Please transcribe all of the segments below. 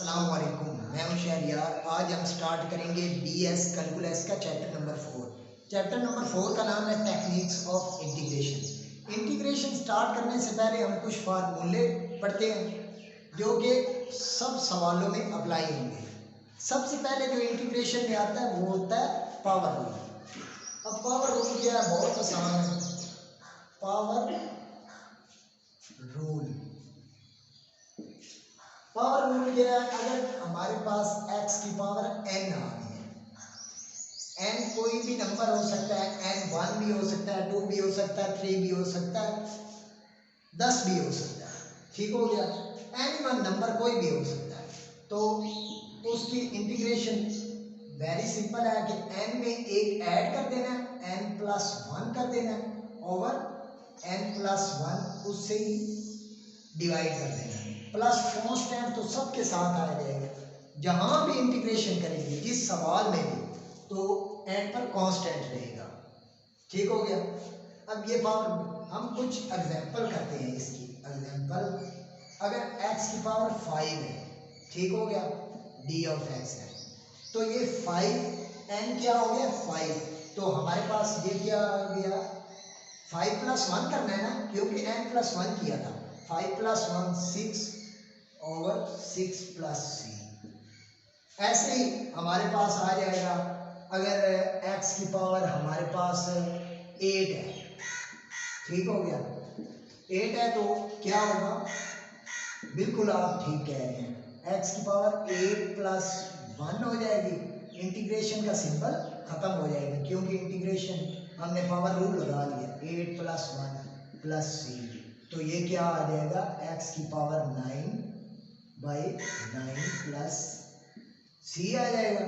अस्सलामुअलैकुम, मैं हूं शहरियार। आज हम स्टार्ट करेंगे बीएस कैलकुलस का चैप्टर नंबर 4। चैप्टर नंबर 4 का नाम है techniques of integration. Integration start करने से पहले हम कुछ फार्मूले पढ़ते हैं जो कि सब सवालों में अप्लाई होंगे। सबसे पहले जो इंटीग्रेशन में आता है वो होता है पावर रूल। अब पावर रूल क्या है? बहुत आसान है। पावर रूल पावर रूल क्या है? अगर हमारे पास x की पावर n आ गई है, n कोई भी नंबर हो सकता है, n 1 भी हो सकता है, 2 भी हो सकता है, 3 भी हो सकता है, 10 भी हो सकता है, ठीक हो गया। एनी वन नंबर कोई भी हो सकता है, तो उसकी इंटीग्रेशन वेरी सिंपल है कि n में एक ऐड कर देना है, n प्लस 1 कर देना है ओवर n प्लस 1 उससे ही डिवाइड कर देना है। प्लस कांस्टेंट तो सबके साथ आ जाएगा, जहां भी इंटीग्रेशन करेंगे जिस सवाल में भी, तो एंड पर कांस्टेंट रहेगा, ठीक हो गया। अब ये पावर हम कुछ एग्जांपल करते हैं इसकी। एग्जांपल, अगर x की पावर 5 है, ठीक हो गया, d ऑफ x है, तो ये 5 n क्या हो गया 5, तो हमारे पास ये क्या आ गया 5 प्लस 1 करना है ना, क्योंकि n प्लस 1 किया था। 5 प्लस 1 6 ओवर 6 प्लस c। ऐसे ही हमारे पास आ जाएगा, अगर x की पावर हमारे पास 8 है, ठीक हो गया, 8 है तो क्या होगा? बिल्कुल आप ठीक कह रहे हैं, x की पावर 8 प्लस 1 हो जाएगी। इंटीग्रेशन का सिंबल खत्म हो जाएगा क्योंकि इंटीग्रेशन हमने पावर रूल लगा लिया, 8 प्लस 1 प्लस c, तो ये क्या आ जाएगा x की पावर 9 बाई 9 प्लस c आ जाएगा।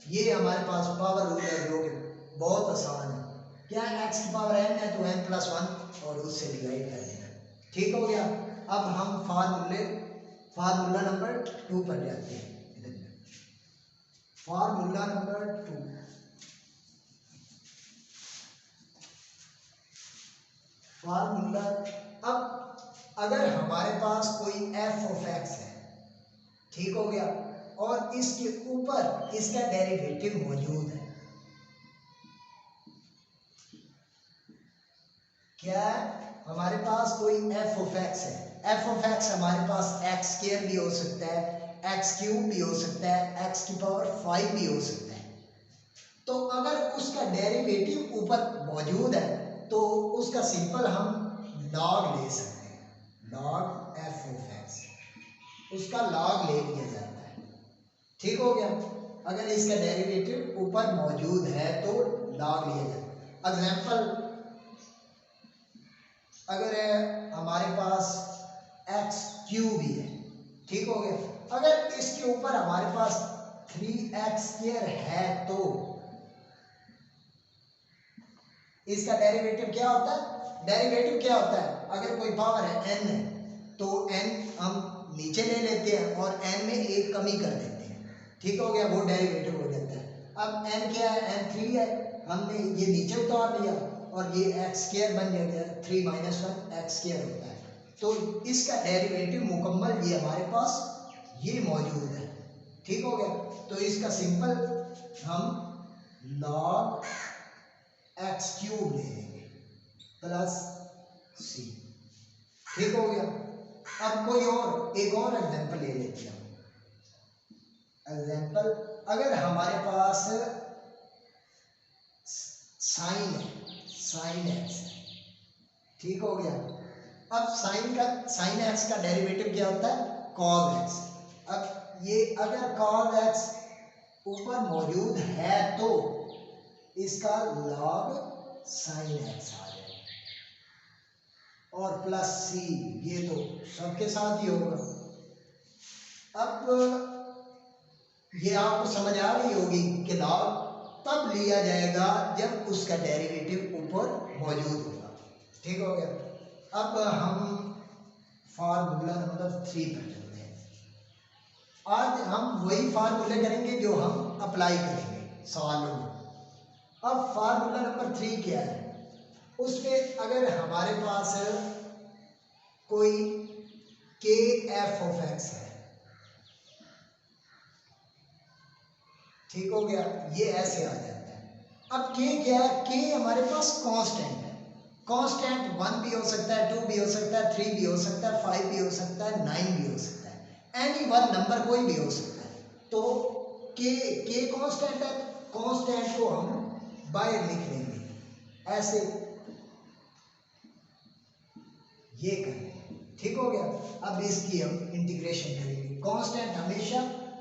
ये हमारे पास पावर रूल है जो कि बहुत आसान है। क्या x की पावर n है तो n प्लस 1 और उससे डिवाइड कर देना, ठीक हो गया। अब हम फार्मूला नंबर 2 पर जाते हैं। फार्मूला नंबर 2, फार्मूला, अब अगर हमारे पास कोई f ऑफ x है, ठीक हो गया, और इसके ऊपर इसका डेरिवेटिव मौजूद है, क्या हमारे पास कोई f ऑफ x है, f ऑफ x हमारे पास x स्क्वायर भी हो सकता है, x क्यूब भी हो सकता है, x की पावर 5 भी हो सकता है। तो अगर उसका डेरिवेटिव ऊपर मौजूद है तो उसका सिंपल हम लॉग ले सकते हैं, लॉग f ऑफ x, उसका लॉग ले लिया जाता है, ठीक हो गया। अगर इसका डेरिवेटिव ऊपर मौजूद है तो लॉग लिया जाता है। एग्जांपल, अगर हमारे पास x क्यूब भी है, ठीक हो गया, अगर इसके ऊपर हमारे पास 3x स्क्वायर है तो इसका डेरिवेटिव क्या होता है? डेरिवेटिव क्या होता है? अगर कोई पावर है n है तो n हम नीचे ले लेते हैं और n में एक कमी कर देते हैं, ठीक हो गया, वो डेरिवेटिव हो जाता है। अब n क्या है? n 3 है, हमने ये नीचे उतार लिया और ये x स्क्वायर बन गया, 3 माइनस 1 x स्क्वायर होता है, तो इसका डेरिवेटिव मुकम्मल ये हमारे पास ये मौजूद है, ठीक हो गया। तो इसका सिंपल हम लॉग x क्यूब ले लेंगे प्लस c, ठीक हो गया। अब कोई और एक और एग्जांपल ले लेते हैं। एग्जांपल, अगर हमारे पास साइन है, साइन x है, ठीक हो गया। अब साइन x का डेरिवेटिव क्या होता है? cos x। अब ये अगर cos x ऊपर मौजूद है तो इसका log sin x आ जाएगा और प्लस c, ये तो सबके साथ ही होगा। अब ये आपको समझ आ रही होगी कि log तब लिया जाएगा जब उसका डेरिवेटिव ऊपर मौजूद होगा, ठीक हो गया। अब हम फार्मूला नंबर 3 पर चलते हैं। आज हम वही फार्मूले करेंगे जो हम अप्लाई करेंगे सवालों में। अब फार्मूला नंबर 3 क्या है? उसमें अगर हमारे पास कोई के एफ ऑफ एक्स है, ठीक हो गया, ये ऐसे आ जाता है। अब के क्या है, के हमारे पास कांस्टेंट है। कांस्टेंट 1 भी हो सकता है, 2 भी हो सकता है, 3 भी हो सकता है, 5 भी हो सकता है, 9 भी हो सकता है, एनी वन नंबर कोई भी हो सकता है। तो के कांस्टेंट है, कांस्टेंट को हम बाहर लिख लेंगे ऐसे, ये करेंगे। ठीक हो गया। अब इसकी हम इंटीग्रेशन करेंगे, कांस्टेंट हमेशा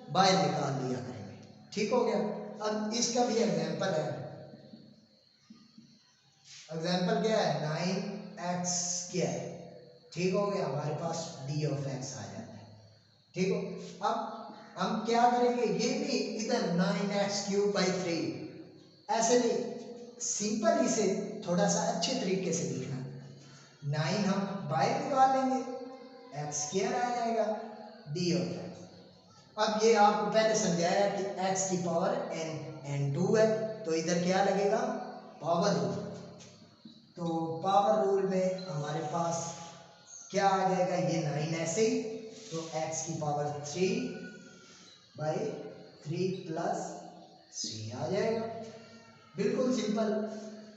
बाहर निकाल लिया करेंगे। ठीक हो गया। अब इसका भी एग्जांपल है, एग्जांपल क्या है, 9x स्क्वायर। ठीक हो गया, हमारे पास d ऑफ x आ जाता है। ठीक हो। अब हम क्या करेंगे, ये भी इधर 9x क्यूब बाई 3 ऐसे नहीं, सिंपल इसे थोड़ा सा अच्छे तरीके से लिखना। 9 हम बाहर निकाल लेंगे, x स्क्वायर आ जाएगा d ऑफ x। अब ये आपको पहले समझाया कि x की पावर n 2 है, तो इधर क्या लगेगा, पावर रूल। तो पावर रूल में हमारे पास क्या आ जाएगा, ये 9 ऐसे ही, तो x की पावर 3 बाई 3 प्लस 3 आ जाएगा, बिल्कुल सिंपल।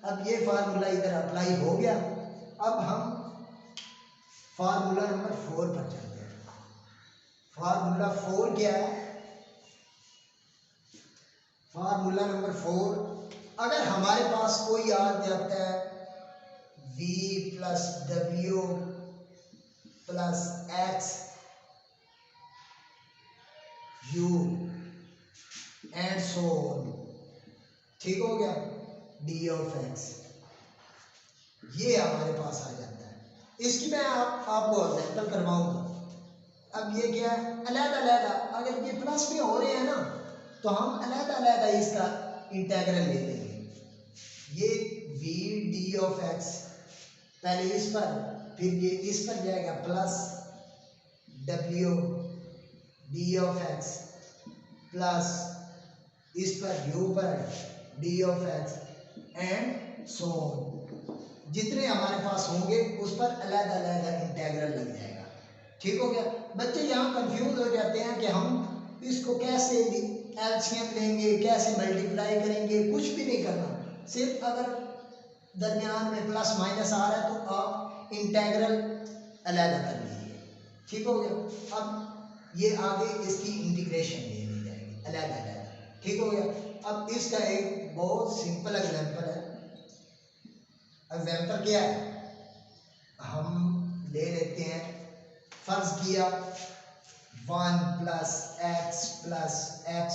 अब ये फार्मूला इधर अप्लाई हो गया। अब हम फार्मूला नंबर 4 पर चलते हैं। फार्मूला 4 क्या है, फार्मूला नंबर 4, अगर हमारे पास कोई आ जाता है v plus W plus x you and so on, ठीक हो गया, d ऑफ x, ये हमारे पास आ जाता है। इसकी मैं आपको एग्जांपल करवाऊंगा। अब ये क्या है, अलग-अलग, अगर ये प्लस में हो रहे हैं ना, तो हम अलग-अलग इसका इंटीग्रल ले लेंगे। ये v d ऑफ x पहले इस पर, फिर ये इस पर जाएगा plus w d of x plus इस पर u पर d of x and so on. जितने हमारे पास होंगे उस पर अलग-अलग इंटीग्रल लग जाएगा। ठीक हो गया। बच्चे यहाँ कंफ्यूज हो जाते हैं कि हम इसको कैसे एलसीएम लेंगे, कैसे मल्टीप्लाई करेंगे, कुछ भी नहीं करना। सिर्फ अगर दरमियान में प्लस माइनस आ रहा है तो आप इंटीग्रल अलग कर लीजिए। ठीक हो गया। अब ये आगे इसकी इंटीग्रेशन ले ली जाएगी अलग अलग। ठीक हो गया। अब इसका एक बहुत सिंपल एग्जांपल है। एग्जांपल क्या है, हम ले लेते हैं, फर्ज किया 1 प्लस एक्स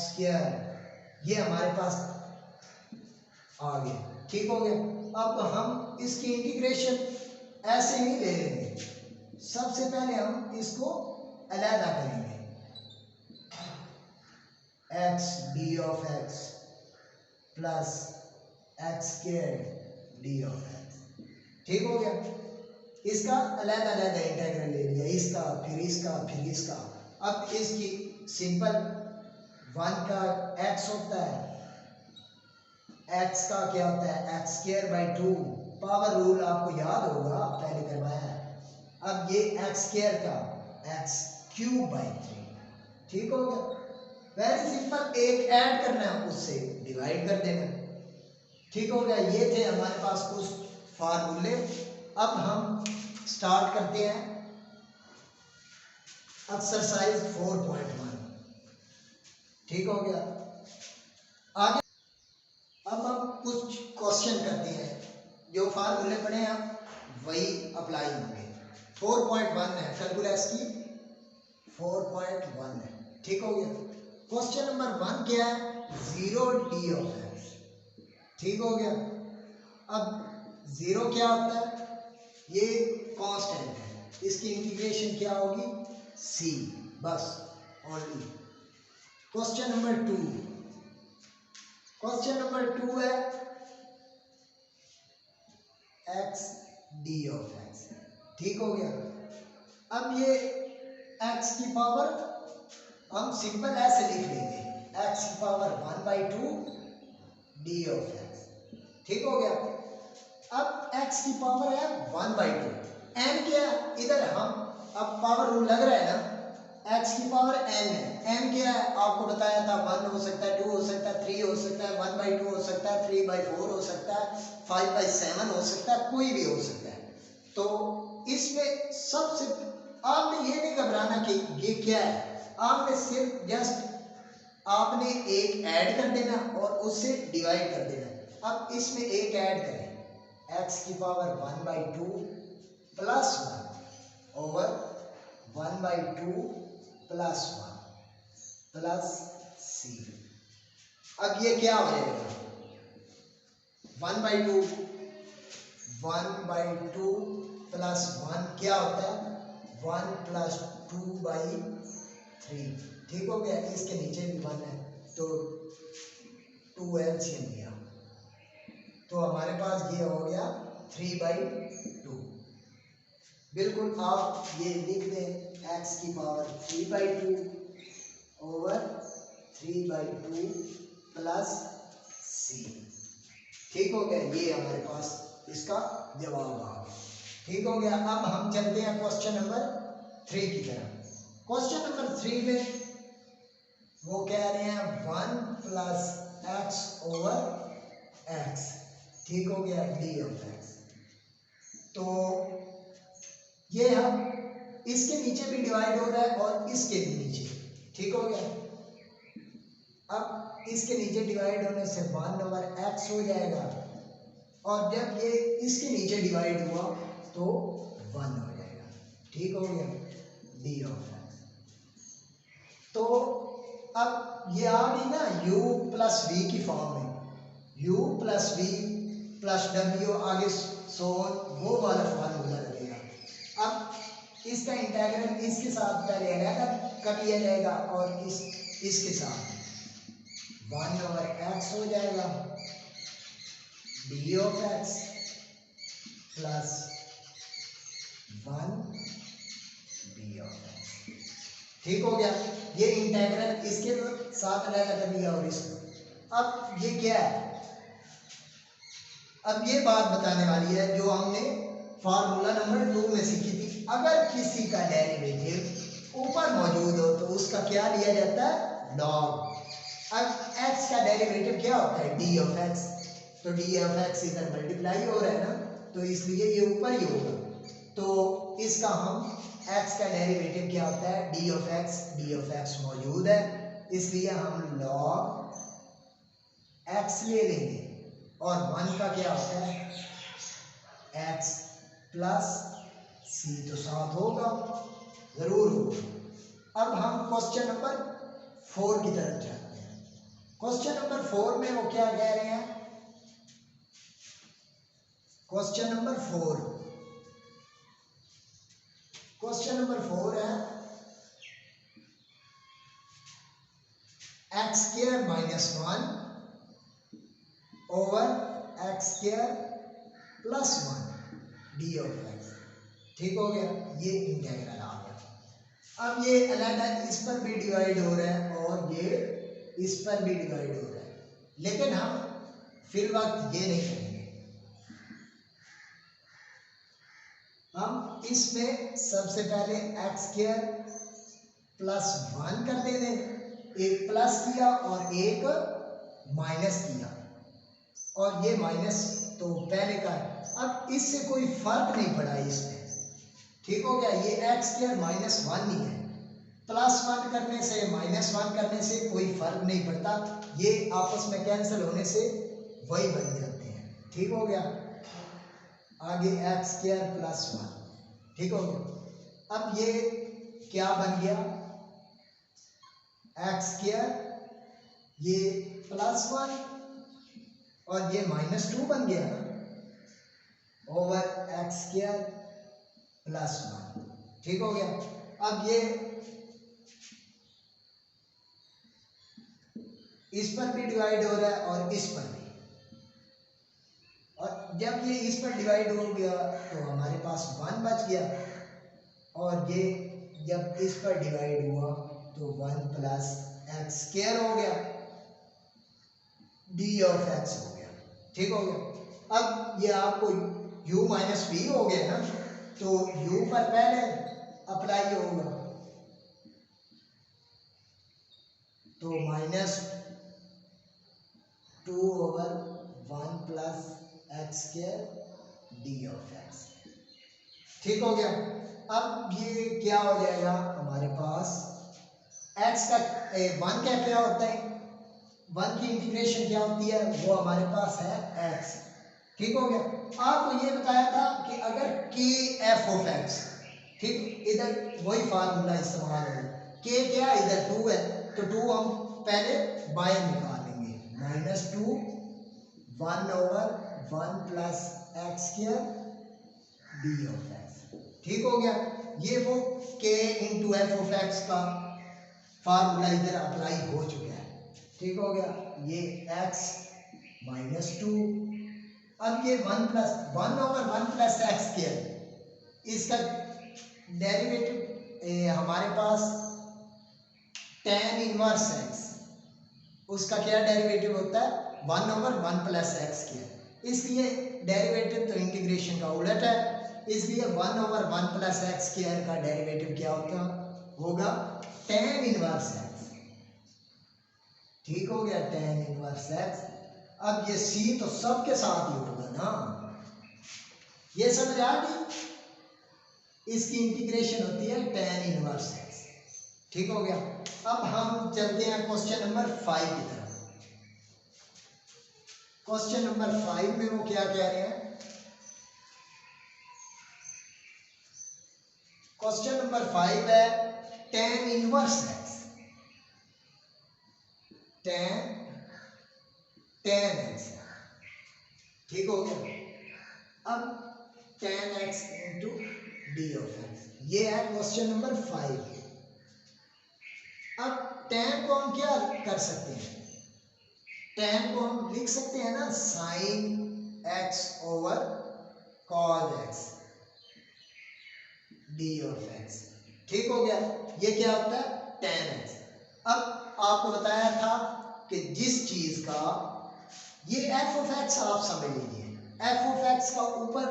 स्क्वायर, ये हमारे पास आ गया। ठीक हो गया। अब हम इसकी इंटीग्रेशन ऐसे ही ले लेंगे। सबसे पहले हम इसको अलग करेंगे, x D of x plus x square D of x. ठीक हो गया। इसका अलग अलग इंटीग्रल ले लिया, इसका फिर इसका फिर इसका। अब इसकी सिंपल 1 का x होता है, x का क्या होता है x square by 2, power rule आपको याद होगा, पहले करवाया है। अब ये एक्स स्क्वायर का एक्स क्यूब बाई 3। ठीक हो गया। वेरी सिंपल, एक ऐड करना है, उससे डिवाइड कर देना। ठीक हो गया। ये थे हमारे पास कुछ फार्मूले। अब हम स्टार्ट करते हैं एक्सरसाइज 4.1। ठीक हो गया। आगे अब हम कुछ क्वेश्चन करते हैं, जो फार्मूले पढ़े हैं वही अप्लाई होंगे। 4.1 है, कैलकुलस की 4.1 है। ठीक हो गया। क्वेश्चन नंबर 1 क्या है, 0 डी ऑफ एक्स। ठीक हो गया। अब 0 क्या होता है, ये कांस्टेंट है, इसकी इंटीग्रेशन क्या होगी, c, बस only. Question number 2, question number 2 है x d ऑफ x। ठीक हो गया। अब ये x की पावर हम सिंपल ऐसे लिख लेंगे, x की पावर 1/2 d ऑफ x। ठीक हो गया। अब x की पावर है 1/2, n क्या, इधर हम अब पावर रूल लग रहा है ना, x की पावर n है। n क्या है आपको बताया था, 1 हो सकता है, 2 हो सकता है, 3 हो सकता है, 1/2 हो सकता है, 3/4 हो सकता है, 5/7 हो सकता है, कोई भी हो सकता है। तो इसमें सबसे आपने ये नहीं घबराना कि ये क्या है, आपने सिर्फ जस्ट आपने एक ऐड कर देना और उससे डिवाइड कर देना। अब इसमें एक ऐड करें, x की power 1/2 plus 1 over 1/2 plus 1 plus c। अब ये क्या हो जाएगा, 1/2 प्लस 1 क्या होता है 1 प्लस 2/3। ठीक हो गया, इसके नीचे भी 1 है तो 2 एलसीएम लिया तो हमारे पास ये हो गया 3/2। बिल्कुल आप ये लिख दें, x की पावर 3/2 ओवर 3/2 प्लस c। ठीक हो गया, ये हमारे पास इसका जवाब आ गया। ठीक हो गया, अब हम चलते हैं क्वेश्चन नंबर 3 की तरफ। क्वेश्चन नंबर 3 में वो कह रहे हैं 1 प्लस एक्स ओवर एक्स। ठीक हो गया, डी ऑफ एक्स। तो ये हम इसके नीचे भी डिवाइड हो रहा है और इसके भी नीचे। ठीक हो गया, अब इसके नीचे डिवाइड होने से 1 ओवर एक्स हो जाएगा और जब ये इसके नीचे डिवाइड हुआ तो 1 हो जाएगा। ठीक हो गया, डी ऑफ एक्स। तो अब ये आ गई ना u प्लस वी की फॉर्म में, u plus V plus W आगे सोन वो वाला फॉर्मूला लगेगा। अब इसका इंटीग्रल इसके साथ पहले अलग कर लिया जाएगा और इसके साथ 1 ओवर एक्स हो जाएगा D of x plus 1 D of x. ठीक हो गया, ये इंटीग्रल इसके साथ अलग कर दिया और इसको। अब ये क्या है, अब ये बात बताने वाली है जो हमने फार्मूला नंबर 2 में सीखी थी। अगर किसी का डेरिवेटिव ऊपर मौजूद हो तो उसका क्या लिया जाता है, लॉग। अब x का डेरिवेटिव क्या होता है, डी ऑफ एक्स। तो डी ऑफ एक्स इधर मल्टीप्लाई हो रहा है ना, तो इसलिए ये ऊपर ही होगा। तो इसका हम x का डेरिवेटिव क्या होता है, D of x. D of x मौजूद है इसलिए हम लॉग x ले लेंगे और 1 का क्या होता है x प्लस c, तो साथ होगा, जरूर होगा। अब हम क्वेश्चन नंबर 4 की तरफ चलते हैं। क्वेश्चन नंबर 4 में वो क्या कह रहे हैं, क्वेश्चन नंबर 4 है x square minus 1 over x square plus 1 D of x. ठीक हो गया, ये इंटीग्रल आ गया। अब ये अलग इस पर भी डिवाइड हो रहा है और ये इस पर भी डिवाइड हो रहा है, लेकिन हम फिर वक्त ये नहीं करेंगे। हम इसमें सबसे पहले एक्स स्क्वायर प्लस 1 कर देंगे, एक प्लस किया और एक माइनस किया और ये माइनस तो पहले का है। अब इससे कोई फर्क नहीं पड़ा इसमें। ठीक हो गया, ये एक्स स्क्वायर माइनस 1 नहीं है, प्लस 1 करने से माइनस 1 करने से कोई फर्क नहीं पड़ता, ये आपस में कैंसिल होने से वही बन जाते हैं। ठीक हो गया, आगे एक्स स्क्वायर प्लस 1। ठीक हो गया, अब ये क्या बन गया, एक्स स्क्वायर ये प्लस 1 और ये माइनस 2 बन गया ना, ओवर एक्स स्क्वायर प्लस 1। ठीक हो गया, अब ये इस पर भी डिवाइड हो रहा है और इस पर भी, और जब ये इस पर डिवाइड हो गया तो हमारे पास 1 बच गया और ये जब इस पर डिवाइड हुआ तो 1 प्लस एक्स स्क्वायर हो गया डी ऑफ एक्स हो गया। ठीक हो गया, अब ये आपको u माइनस v हो गया ना, तो u पर पहले अप्लाई होगा तो -2/1 plus x square D of x. ठीक हो गया। अब ये क्या हो जाएगा हमारे पास, एक्स का 1 का क्या होता है, 1 की इंटीग्रेशन क्या होती है, वो हमारे पास है एक्स। ठीक हो गया। आपको ये बताया था कि अगर के एफ ऑफ एक्स, ठीक, इधर वही फार्मूला इस्तेमाल है, के क्या इधर 2 है, तो 2 हम पहले बाहर निकालेंगे, -2/1/1 plus x square D of x. ठीक हो गया। ये वो के इंटू एफ ऑफ एक्स का फार्मूला इधर अप्लाई हो चुका है। ठीक हो गया। ये x -2, अब ये 1/1 प्लस एक्स स्क्वायर, इसका डेरिवेटिव हमारे पास tan इनवर्स x, उसका क्या डेरिवेटिव होता है 1/1 प्लस एक्स स्क्वायर, इसलिए डेरिवेटिव तो इंटीग्रेशन का उलट है, इसलिए 1/1 प्लस एक्स स्क्वायर का डेरिवेटिव क्या होगा tan इनवर्स x। ठीक हो गया, tan इनवर्स x। अब ये c तो सबके साथ ही होगा ना, ये समझ आ गई, इसकी इंटीग्रेशन होती है tan इनवर्स x। ठीक हो गया। अब हम चलते हैं क्वेश्चन नंबर 5 की तरफ। क्वेश्चन नंबर 5 में वो क्या कह रहे हैं, क्वेश्चन नंबर 5 है tan inverse x, tan x। ठीक हो गया। अब tan x into D of x, ये है क्वेश्चन नंबर 5। अब tan को हम क्या कर सकते हैं, tan को हम लिख सकते हैं ना sin x over cos x D of x. ठीक हो गया। ये क्या होता है tan x। अब आपको बताया था कि जिस चीज का ये f ऑफ x आप समझ लीजिए, f ऑफ x का ऊपर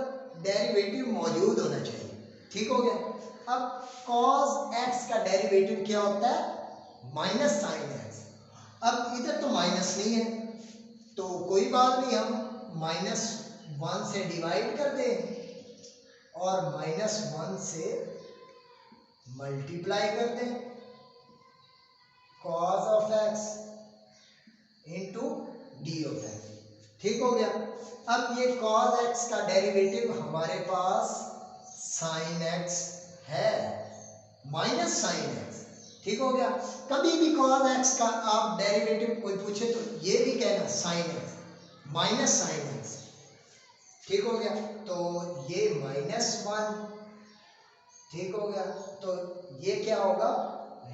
डेरिवेटिव मौजूद होना चाहिए। ठीक हो गया। अब cos x का डेरिवेटिव क्या होता है -sin x। अब इधर तो माइनस नहीं है, तो कोई बात नहीं, हम -1 से डिवाइड कर दें और -1 से मल्टीप्लाई कर दें, cos of x into D of x. ठीक हो गया। अब ये cos x का डेरिवेटिव हमारे पास sin x है, -sin x। ठीक हो गया। कभी भी cos x का आप डेरिवेटिव कोई पूछे तो ये भी कहना sin x -sin x। ठीक हो गया। तो ये -1, ठीक हो गया, तो ये क्या होगा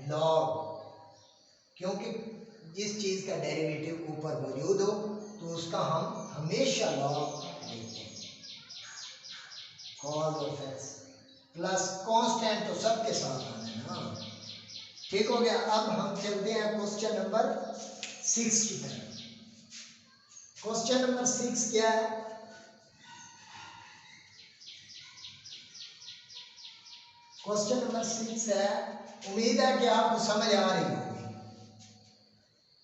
log, क्योंकि जिस चीज का डेरिवेटिव ऊपर मौजूद हो तो उसका हम हमेशा लॉग लेते हैं, cos of x plus constant तो सबके साथ आना है ना। ठीक हो गया। अब हम चलते हैं क्वेश्चन नंबर 6 की तरफ। क्वेश्चन नंबर 6 क्या है, क्वेश्चन नंबर 6 है, उम्मीद है कि आपको समझ आ रही होगी।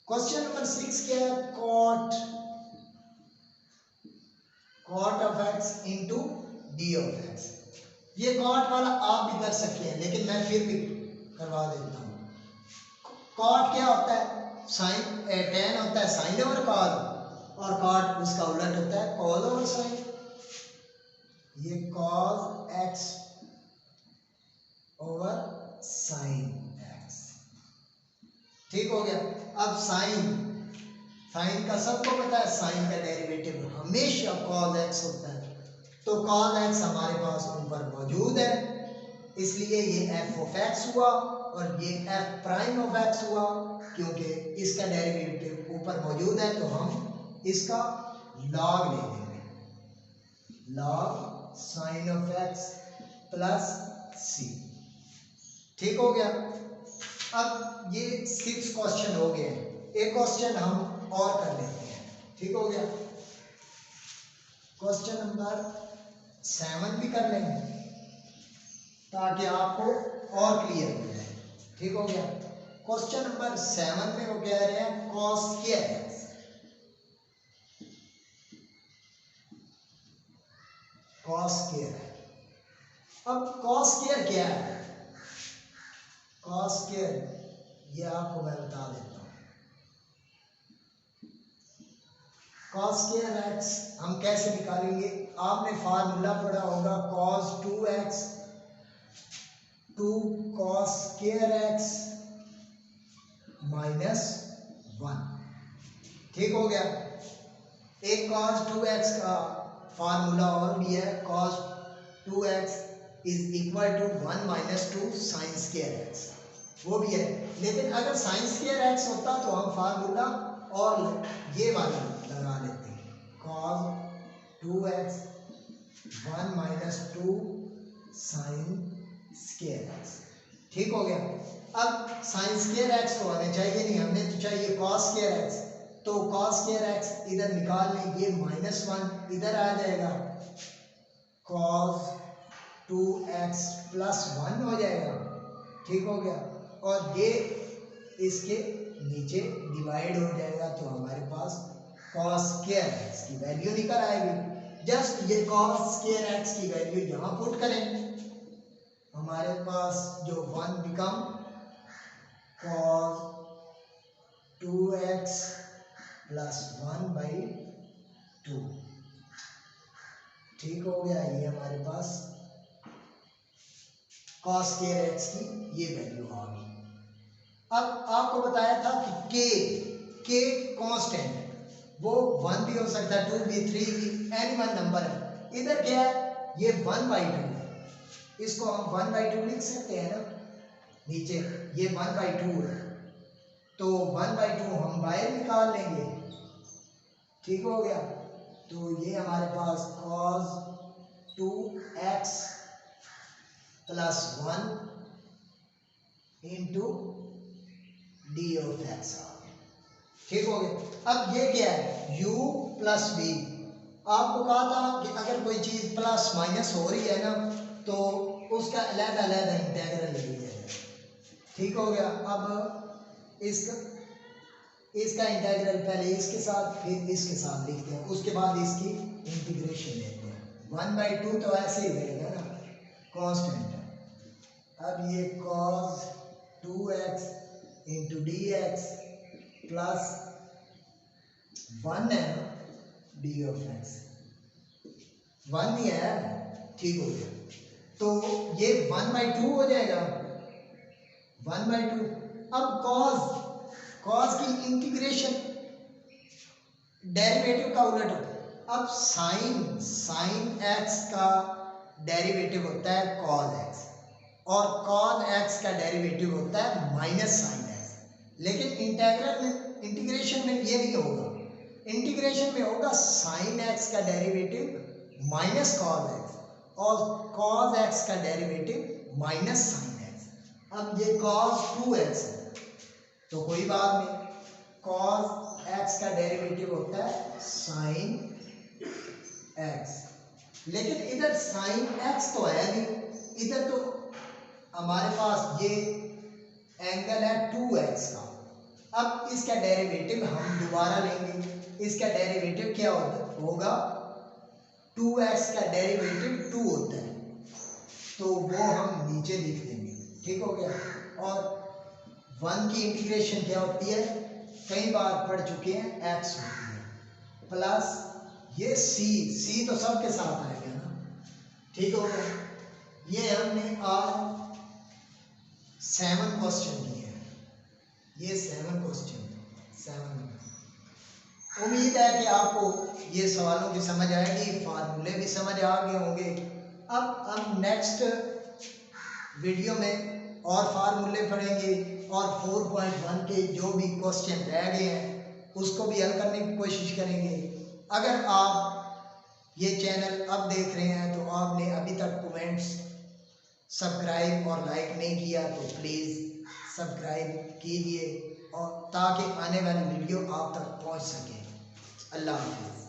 क्वेश्चन नंबर 6 क्या है, cot of x into D of x। ये cot वाला आप भी कर सकते हैं, लेकिन मैं फिर भी करवा देता हूँ। cot क्या होता है, साइन, tan होता है साइन ओवर cos, और cot उसका उलट होता है cos ओवर साइन। ये cos x over sine x। ठीक हो गया। अब साइन का सबको पता है, साइन का डेरिवेटिव हमेशा cos x होता है, तो cos x हमारे पास ऊपर मौजूद है, इसलिए ये f ऑफ x हुआ और ये f प्राइम ऑफ x हुआ, क्योंकि इसका डेरिवेटिव ऊपर मौजूद है तो हम इसका log ले लेंगे, log sin of x plus c। ठीक हो गया। अब ये 6 क्वेश्चन हो गए, एक क्वेश्चन हम और कर लेते हैं। ठीक हो गया। क्वेश्चन नंबर 7 भी कर लेंगे ताकि आपको और क्लियर हो जाए। ठीक हो गया। क्वेश्चन नंबर 7 में वो कह रहे हैं cos square x. Cos square, अब कॉस स्क्वायर क्या है? कॉस स्क्वायर ये आपको मैं बता देता हूं। कॉस स्क्वायर एक्स हम कैसे निकालेंगे? आपने फार्मूला पढ़ा होगा cos 2x 2 cos square x -1। ठीक हो गया। एक cos 2x का फार्मूला और भी है, cos 2x is equal to 1 - 2 sine square X, वो भी है। लेकिन अगर साइन स्क्वायर एक्स होता तो हम फार्मूला और ये वाला लगा लेते हैं, cos 2x 1 - 2 sine square x. ठीक हो गया। अब साइन स्क्वायर एक्स तो हमें चाहिए नहीं, हमने तो चाहिए cos स्क्वायर एक्स। तो cos स्क्वायर एक्स इधर निकाल लें, ये -1 इधर आ जाएगा, cos 2x + 1 हो जाएगा। ठीक हो गया। और ये इसके नीचे डिवाइड हो जाएगा, तो हमारे पास cos स्क्वायर एक्स की वैल्यू निकल आएगी। जस्ट ये cos स्क्वायर एक्स की वैल्यू यहाँ पुट करें, हमारे पास जो 1 बिकम cos 2x + 1/2। ठीक हो गया। ये हमारे पास cos स्क्वायर एक्स की ये वैल्यू आ गई। अब आपको बताया था कि k कांस्टेंट है, वो 1 भी हो सकता है, 2 भी, 3 भी, एनी वन नंबर है। इधर क्या है? ये 1/2 है, इसको हम 1/2 लिख सकते हैं ना, नीचे ये 1/2 है, तो 1/2 हम बाहर निकाल लेंगे। ठीक हो गया। तो ये हमारे पास cos 2x + 1 × d of x आ गया। ठीक हो गया। अब ये क्या है? u + v। आपको कहा था कि अगर कोई चीज प्लस माइनस हो रही है ना, तो उसका अलग-अलग इंटीग्रल ले लिया जाए। ठीक हो गया। अब इसका इंटीग्रल पहले इसके साथ फिर इसके साथ लिखते हैं, उसके बाद इसकी इंटीग्रेशन लेते हैं। 1/2 तो ऐसे ही रहेगा ना, कांस्टेंट है। अब ये cos 2x × dx + 1 है ना, d of x 1 ही है। ठीक हो गया। तो ये 1/2 हो जाएगा, 1/2। अब cos की इंटीग्रेशन डेरिवेटिव का उलट होता है। अब sin x का डेरिवेटिव होता है cos x, और cos x का डेरिवेटिव होता है -sin x। लेकिन इंटीग्रेशन में ये नहीं होगा, इंटीग्रेशन में होगा sin x का डेरिवेटिव माइनस cos x, और cos x का डेरिवेटिव -sin x। अब ये cos 2x है, तो कोई बात नहीं, cos x का डेरिवेटिव होता है sin x। लेकिन इधर sin x तो है नहीं, इधर तो हमारे पास ये एंगल है 2x का। अब इसका डेरिवेटिव हम दोबारा लेंगे, इसका डेरिवेटिव क्या होगा? 2x का डेरिवेटिव 2 होता है, तो वो हम नीचे लिख देंगे। ठीक हो गया। और 1 की इंटीग्रेशन क्या होती है? कई बार पढ़ चुके हैं, x होती है, प्लस ये c तो सबके साथ आएगा ना। ठीक हो गया। ये हमने आज 7 क्वेश्चन किए हैं, ये 7 क्वेश्चन 7। उम्मीद है कि आपको ये सवालों की समझ आएगी, फार्मूले भी समझ आ गए होंगे। अब हम नेक्स्ट वीडियो में और फार्मूले पढ़ेंगे, और 4.1 के जो भी क्वेश्चन रह गए हैं उसको भी हल करने की कोशिश करेंगे। अगर आप ये चैनल अब देख रहे हैं तो आपने अभी तक कमेंट्स, सब्सक्राइब और लाइक नहीं किया तो प्लीज़ सब्सक्राइब कीजिए, और ताकि आने वाली वीडियो आप तक पहुंच सके। अल्लाह हाफ़िज़।